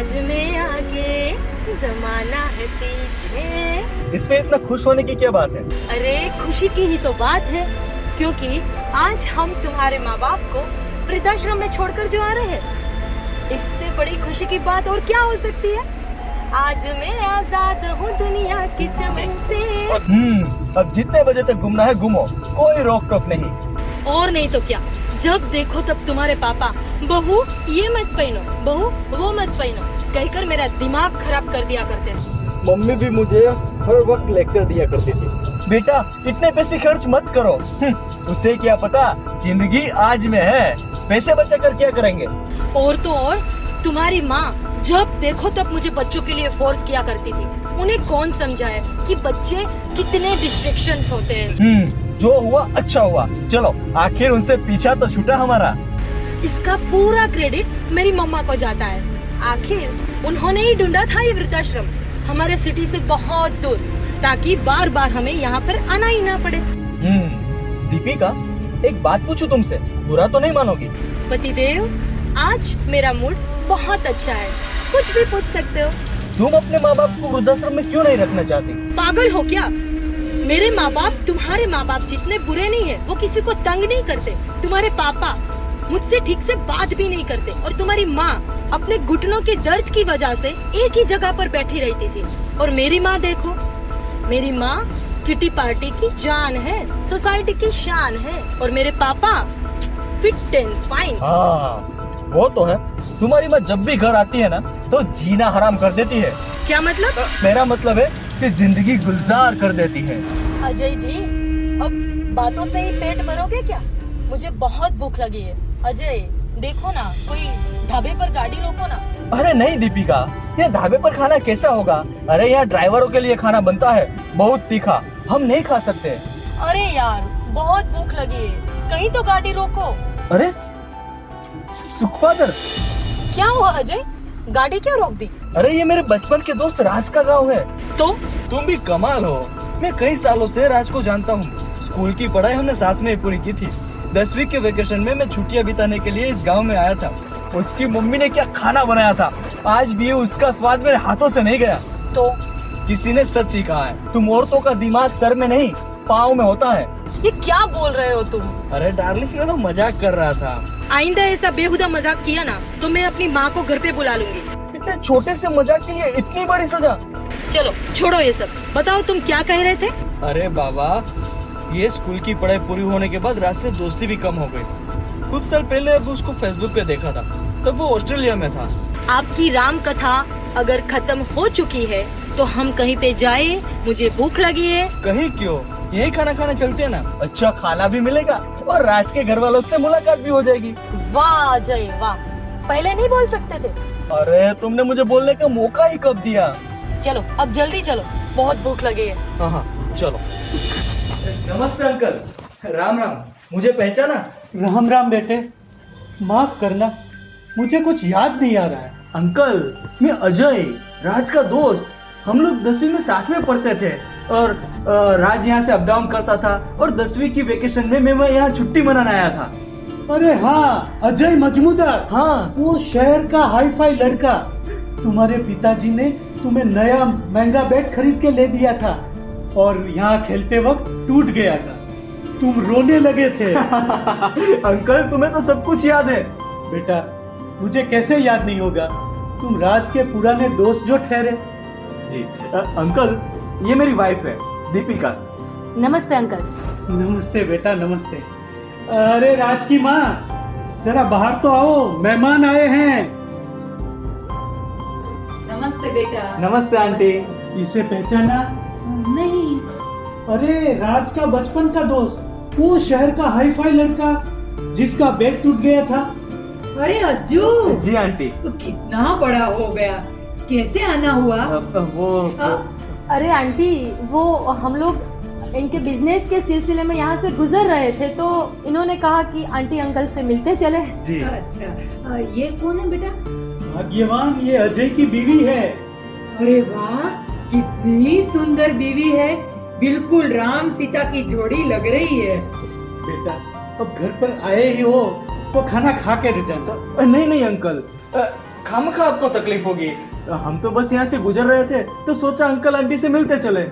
आज मैं आगे जमाना है पीछे। इसमें इतना खुश होने की क्या बात है? अरे खुशी की ही तो बात है, क्योंकि आज हम तुम्हारे माँ बाप को वृद्धाश्रम में छोड़कर जो आ रहे हैं, इससे बड़ी खुशी की बात और क्या हो सकती है। आज मैं आजाद हूँ दुनिया के चमन से। अब जितने बजे तक घूमना है घूमो, कोई रोक टोक नहीं। और नहीं तो क्या, जब देखो तब तुम्हारे पापा बहू ये मत पहनो, बहू वो मत पहनो कहकर मेरा दिमाग खराब कर दिया करते थे। मम्मी भी मुझे हर वक्त लेक्चर दिया करती थी, बेटा इतने पैसे खर्च मत करो। उसे क्या पता जिंदगी आज में है, पैसे बचा कर क्या करेंगे। और तो और तुम्हारी माँ जब देखो तब मुझे बच्चों के लिए फोर्स किया करती थी। उन्हें कौन समझाए कि बच्चे कितने डिस्ट्रैक्शंस होते हैं। जो हुआ अच्छा हुआ, चलो आखिर उनसे पीछा तो छूटा हमारा। इसका पूरा क्रेडिट मेरी मम्मा को जाता है। आखिर उन्होंने ही ढूंढा था ये वृद्धाश्रम हमारे सिटी से बहुत दूर, ताकि बार बार हमें यहाँ पर आना ही ना पड़े। दीपिका, एक बात पूछूं तुमसे, बुरा तो नहीं मानोगी? पतिदेव, आज मेरा मूड बहुत अच्छा है, कुछ भी पूछ सकते हो। तुम अपने माँ बाप को वृद्धाश्रम में क्यों नहीं रखना चाहती? पागल हो क्या? मेरे माँ बाप तुम्हारे माँ बाप जितने बुरे नहीं है, वो किसी को तंग नहीं करते। तुम्हारे पापा मुझसे ठीक से बात भी नहीं करते, और तुम्हारी माँ अपने घुटनों के दर्द की वजह से एक ही जगह पर बैठी रहती थी। और मेरी माँ देखो, मेरी माँ किटी पार्टी की जान है, सोसाइटी की शान है, और मेरे पापा फिट एंड फाइन। हाँ वो तो है। तुम्हारी माँ जब भी घर आती है ना तो जीना हराम कर देती है। क्या मतलब? मेरा मतलब है कि जिंदगी गुलजार कर देती है। अजय जी, अब बातों से ही पेट भरोगे क्या? मुझे बहुत भूख लगी है। अजय देखो ना, कोई ढाबे पर गाड़ी रोको ना। अरे नहीं दीपिका, ये ढाबे पर खाना कैसा होगा? अरे यहाँ ड्राइवरों के लिए खाना बनता है, बहुत तीखा, हम नहीं खा सकते। अरे यार बहुत भूख लगी है, कहीं तो गाड़ी रोको। अरे सुखपादर, क्या हुआ अजय, गाड़ी क्यों रोक दी? अरे ये मेरे बचपन के दोस्त राज का गाँव है। तो तुम भी कमाल हो, मैं कई सालों से राज को जानता हूँ। स्कूल की पढ़ाई हमने साथ में ही पूरी की थी। 10वीं के वेकेशन में मैं छुट्टियाँ बिताने के लिए इस गांव में आया था। उसकी मम्मी ने क्या खाना बनाया था, आज भी उसका स्वाद मेरे हाथों से नहीं गया। तो किसी ने सच ही कहा है, तुम औरतों का दिमाग सर में नहीं पाँव में होता है। ये क्या बोल रहे हो तुम? अरे डार्लिंग, मैं तो मजाक कर रहा था। आइंदा ऐसा बेहुदा मजाक किया ना तो मैं अपनी माँ को घर पे बुला लूंगी। इतने छोटे से मजाक के लिए इतनी बड़ी सजा? चलो छोड़ो ये सब, बताओ तुम क्या कह रहे थे? अरे बाबा, ये स्कूल की पढ़ाई पूरी होने के बाद राज से दोस्ती भी कम हो गई। कुछ साल पहले अब उसको फेसबुक पे देखा था, तब वो ऑस्ट्रेलिया में था। आपकी राम कथा अगर खत्म हो चुकी है तो हम कहीं पे जाए, मुझे भूख लगी है। कहीं क्यों, यही खाना खाने चलते हैं ना। अच्छा खाना भी मिलेगा और राज के घर वालों से मुलाकात भी हो जाएगी। वाह अजय वाह, पहले नहीं बोल सकते थे? अरे तुमने मुझे बोलने का मौका ही कब दिया। चलो अब जल्दी चलो, बहुत भूख लगी है। हाँ चलो। नमस्ते अंकल, राम राम, मुझे पहचाना? राम राम बेटे, माफ करना, मुझे कुछ याद नहीं आ रहा है। अंकल मैं अजय, राज का दोस्त। हम लोग 10वीं में साथ में पढ़ते थे, और राज यहाँ से अप डाउन करता था, और 10वीं की वेकेशन में मैं यहाँ छुट्टी मनाने आया था। अरे हाँ, अजय मजमूदार। हाँ, वो शहर का हाई फाई लड़का। तुम्हारे पिताजी ने तुम्हें नया महंगा बैट खरीद के ले दिया था, और यहाँ खेलते वक्त टूट गया था, तुम रोने लगे थे। अंकल तुम्हें तो सब कुछ याद है। बेटा मुझे कैसे याद नहीं होगा, तुम राज के पुराने दोस्त जो ठहरे। जी अंकल, ये मेरी वाइफ है दीपिका। नमस्ते अंकल। नमस्ते बेटा, नमस्ते। अरे राज की माँ, जरा बाहर तो आओ, मेहमान आए हैं। नमस्ते बेटा। नमस्ते आंटी। इसे पहचाना? नहीं। अरे राज का बचपन का दोस्त, वो शहर का हाई फाई लड़का जिसका बैग टूट गया था। अरे अज्जू, जी आंटी। तो कितना बड़ा हो गया, कैसे आना हुआ? वो अरे आंटी, वो हम लोग इनके बिजनेस के सिलसिले में यहाँ से गुजर रहे थे, तो इन्होंने कहा कि आंटी अंकल से मिलते चले। जी। अच्छा, ये कौन है बेटा? भाग्यवान, ये अजय की बीवी है। अरे वाह, कितनी सुंदर बीवी है, बिल्कुल राम सीता की जोड़ी लग रही है। बेटा अब घर पर आए ही हो तो खाना खा के जाना। नहीं नहीं अंकल, खामखा आपको तकलीफ होगी। हम तो बस यहाँ से गुजर रहे थे तो सोचा अंकल आंटी से मिलते चले।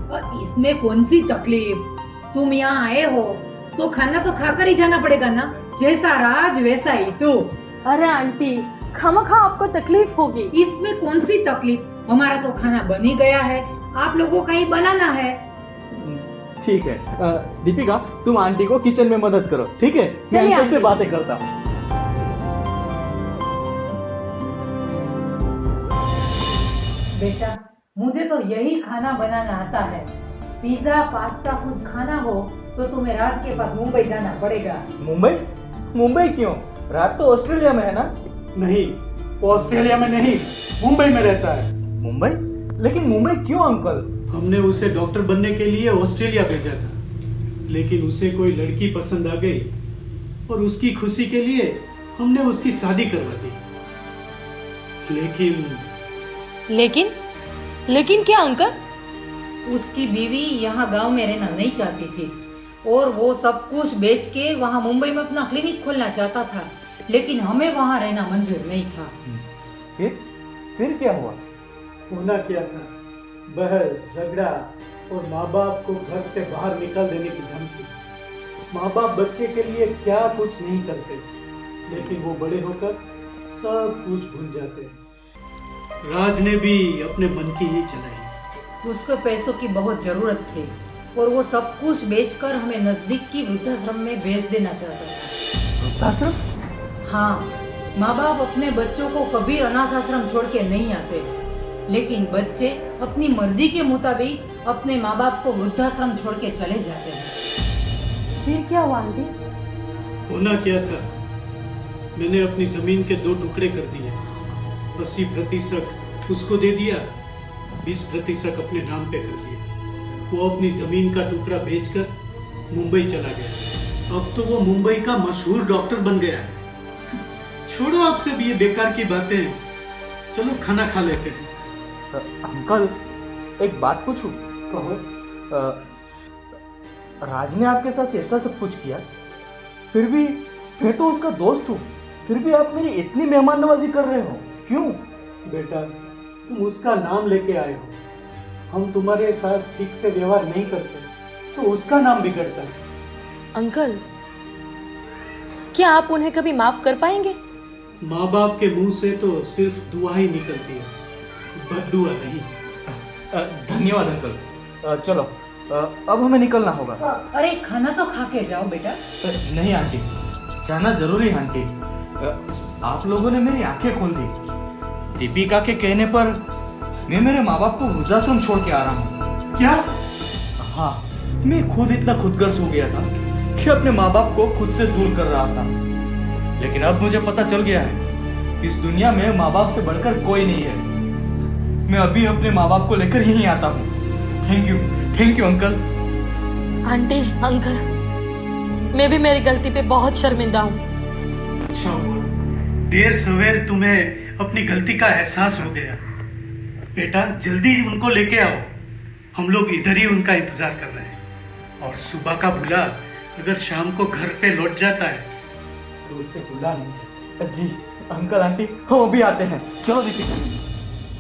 और इसमें कौन सी तकलीफ, तुम यहाँ आए हो तो खाना तो खाकर ही जाना पड़ेगा ना, जैसा राज वैसा ही तू। अरे आंटी, खामखा आपको तकलीफ होगी। इसमें कौन सी तकलीफ, हमारा तो खाना बन ही गया है, आप लोगों का ही बनाना है। ठीक है दीपिका, तुम आंटी को किचन में मदद करो, ठीक है? मैं चलिए अंकल से आंटी। बातें करता हूँ। बेटा, मुझे तो यही खाना बनाना आता है। पिज्जा पास्ता कुछ खाना हो तो तुम्हें रात के बाद मुंबई जाना पड़ेगा। मुंबई? मुंबई क्यों? रात तो ऑस्ट्रेलिया में है ना? नहीं, वो ऑस्ट्रेलिया में नहीं, मुंबई में रहता है। मुंबई? लेकिन मुंबई क्यों अंकल? हमने उसे डॉक्टर बनने के लिए ऑस्ट्रेलिया भेजा था, लेकिन उसे कोई लड़की पसंद आ गई और उसकी खुशी के लिए हमने उसकी शादी करवा दी। लेकिन क्या अंकल? उसकी बीवी यहाँ गांव में रहना नहीं चाहती थी और वो सब कुछ बेच के वहाँ मुंबई में अपना क्लिनिक खोलना चाहता था, लेकिन हमें वहाँ रहना मंजूर नहीं था। फिर क्या हुआ? होना क्या था, बहस झगड़ा और माँ बाप को घर से बाहर निकाल देने की धमकी। माँ बाप बच्चे के लिए क्या कुछ नहीं करते, लेकिन वो बड़े होकर सब कुछ भूल जाते हैं। राज ने भी अपने मन की ही चलाई। उसको पैसों की बहुत जरूरत थी और वो सब कुछ बेचकर हमें नजदीक की वृद्धाश्रम में भेज देना चाहता था। वृद्धाश्रम? हाँ, माँ बाप अपने बच्चों को कभी अनाथ आश्रम छोड़ के नहीं आते, लेकिन बच्चे अपनी मर्जी के मुताबिक अपने माँ बाप को वृद्धाश्रम छोड़ के चले जाते हैं। फिर क्या हुआ आंटी? होना क्या था, मैंने अपनी जमीन के 2 टुकड़े कर दिए। 80% उसको दे दिया, 20% अपने नाम पे कर दिया। वो अपनी जमीन का टुकड़ा बेचकर मुंबई चला गया। अब तो वो मुंबई का मशहूर डॉक्टर बन गया है। छोड़ो आपसे भी ये बेकार की बातें, चलो खाना खा लेते हैं। अंकल, एक बात पूछूं? कहो। राज ने आपके साथ ऐसा सब कुछ किया, फिर भी मैं तो उसका दोस्त हूँ, फिर भी आप मेरी इतनी मेहमान नवाजी कर रहे हो, क्यों? बेटा, तुम उसका नाम लेके आए हो, हम तुम्हारे साथ ठीक से व्यवहार नहीं करते तो उसका नाम बिगड़ता है। अंकल, क्या आप उन्हें कभी माफ कर पाएंगे? माँ बाप के मुंह से तो सिर्फ दुआ ही निकलती है, बद्दुआ नहीं। धन्यवाद अंकल। चलो अब हमें निकलना होगा। अरे खाना तो खा के जाओ बेटा। नहीं आंटी, जाना जरूरी है आंटी। आप लोगों ने मेरी आंखें खोल दी। दीपिका के कहने पर मैं मेरे माँ बाप को वृद्धाश्रम छोड़ के आ रहा हूँ। क्या? हाँ, मैं खुद इतना खुदगर्ज हो गया था कि अपने माँ बाप को खुद से दूर कर रहा था, लेकिन अब मुझे पता चल गया है इस दुनिया में माँ बाप से बढ़कर कोई नहीं है। मैं अभी अपने माँ बाप को लेकर यहीं आता हूँ। Thank you uncle. Aunty, uncle, मैं भी मेरी गलती पे बहुत शर्मिंदा हूँ। अच्छा हुआ, देर सवेर तुम्हें अपनी गलती का एहसास हो गया। बेटा, जल्दी उनको लेके आओ, हम लोग इधर ही उनका इंतजार कर रहे हैं। और सुबह का बुला अगर शाम को घर पे लौट जाता है तो उसे बुला नहीं। जी अंकल आंटी, हम अभी आते हैं। चलो दीपिका।